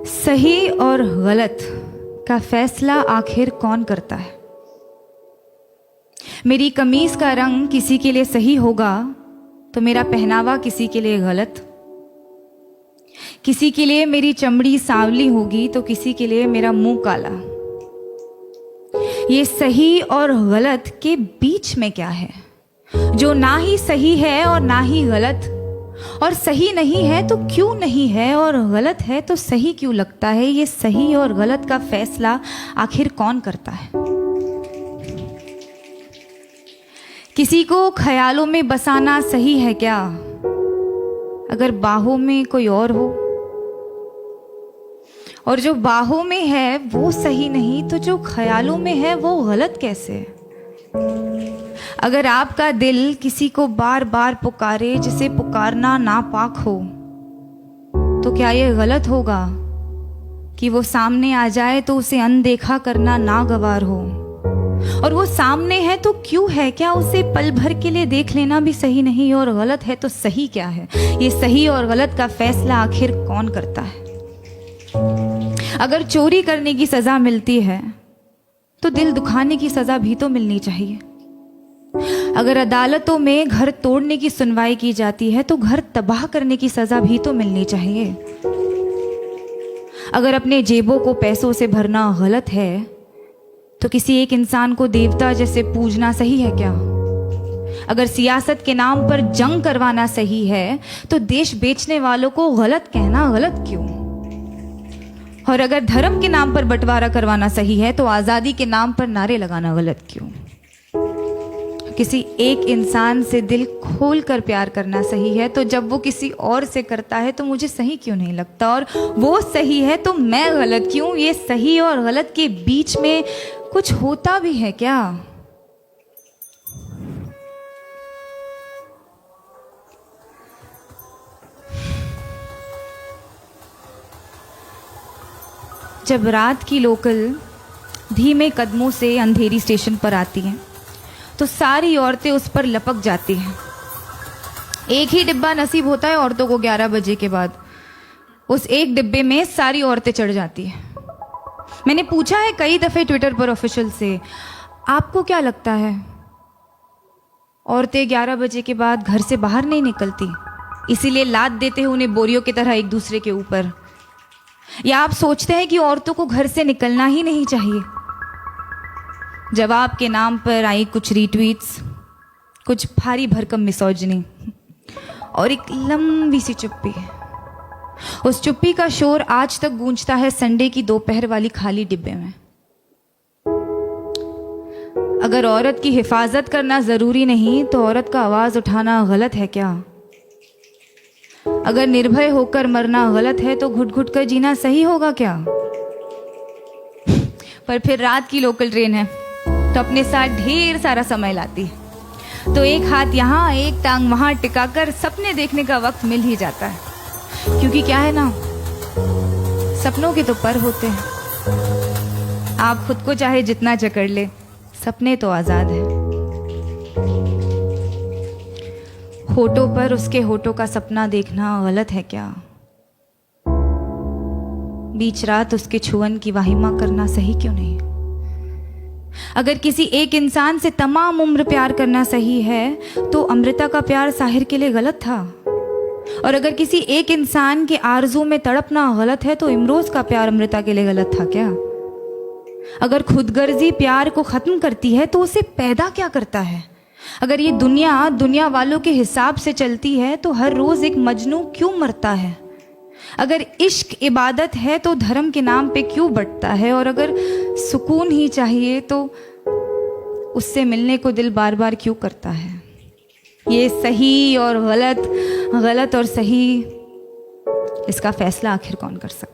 सही और गलत का फैसला आखिर कौन करता है? मेरी कमीज का रंग किसी के लिए सही होगा तो मेरा पहनावा किसी के लिए गलत, किसी के लिए मेरी चमड़ी सांवली होगी तो किसी के लिए मेरा मुंह काला। ये सही और गलत के बीच में क्या है जो ना ही सही है और ना ही गलत, और सही नहीं है तो क्यों नहीं है और गलत है तो सही क्यों लगता है? ये सही और गलत का फैसला आखिर कौन करता है? किसी को ख्यालों में बसाना सही है क्या अगर बाहों में कोई और हो, और जो बाहों में है वो सही नहीं तो जो ख्यालों में है वो गलत कैसे है? अगर आपका दिल किसी को बार बार पुकारे जिसे पुकारना नापाक हो तो क्या ये गलत होगा कि वो सामने आ जाए तो उसे अनदेखा करना नागवार हो? और वो सामने है तो क्यों है? क्या उसे पल भर के लिए देख लेना भी सही नहीं? और गलत है तो सही क्या है? ये सही और गलत का फैसला आखिर कौन करता है? अगर चोरी करने की सजा मिलती है तो दिल दुखाने की सजा भी तो मिलनी चाहिए। अगर अदालतों में घर तोड़ने की सुनवाई की जाती है तो घर तबाह करने की सजा भी तो मिलनी चाहिए। अगर अपने जेबों को पैसों से भरना गलत है तो किसी एक इंसान को देवता जैसे पूजना सही है क्या? अगर सियासत के नाम पर जंग करवाना सही है तो देश बेचने वालों को गलत कहना गलत क्यों? और अगर धर्म के नाम पर बंटवारा करवाना सही है तो आजादी के नाम पर नारे लगाना गलत क्यों? किसी एक इंसान से दिल खोल कर प्यार करना सही है तो जब वो किसी और से करता है तो मुझे सही क्यों नहीं लगता? और वो सही है तो मैं गलत क्यों? ये सही और गलत के बीच में कुछ होता भी है क्या? जब रात की लोकल धीमे कदमों से अंधेरी स्टेशन पर आती है तो सारी औरतें उस पर लपक जाती हैं। एक ही डिब्बा नसीब होता है औरतों को 11 बजे के बाद। उस एक डिब्बे में सारी औरतें चढ़ जाती हैं। मैंने पूछा है कई दफ़े ट्विटर पर ऑफिशियल से, आपको क्या लगता है औरतें 11 बजे के बाद घर से बाहर नहीं निकलती इसीलिए लाद देते हैं उन्हें बोरियों की तरह एक दूसरे के ऊपर, या आप सोचते हैं कि औरतों को घर से निकलना ही नहीं चाहिए? जवाब के नाम पर आई कुछ रीट्वीट्स, कुछ भारी भरकम मिसोजिनी और एक लंबी सी चुप्पी। उस चुप्पी का शोर आज तक गूंजता है संडे की दोपहर वाली खाली डिब्बे में। अगर औरत की हिफाजत करना जरूरी नहीं तो औरत का आवाज उठाना गलत है क्या? अगर निर्भय होकर मरना गलत है तो घुट घुट कर जीना सही होगा क्या? पर फिर रात की लोकल ट्रेन है तो अपने साथ ढेर सारा समय लाती है, तो एक हाथ यहाँ एक टांग वहां टिकाकर सपने देखने का वक्त मिल ही जाता है। क्योंकि क्या है ना, सपनों के तो पर होते हैं। आप खुद को चाहे जितना जकड़ ले, सपने तो आजाद है। होठों पर उसके होठों का सपना देखना गलत है क्या? बीच रात उसके छुअन की वाहिमा करना सही क्यों नहीं? अगर किसी एक इंसान से तमाम उम्र प्यार करना सही है तो अमृता का प्यार साहिर के लिए गलत था। और अगर किसी एक इंसान के आरज़ू में तड़पना गलत है तो इमरोज का प्यार अमृता के लिए गलत था क्या? अगर खुदगर्जी प्यार को खत्म करती है तो उसे पैदा क्या करता है? अगर ये दुनिया वालों के हिसाब से चलती है तो हर रोज एक मजनू क्यों मरता है? अगर इश्क इबादत है तो धर्म के नाम पे क्यों बंटता है? और अगर सुकून ही चाहिए तो उससे मिलने को दिल बार बार क्यों करता है? ये सही और गलत, गलत और सही, इसका फैसला आखिर कौन कर सकता है?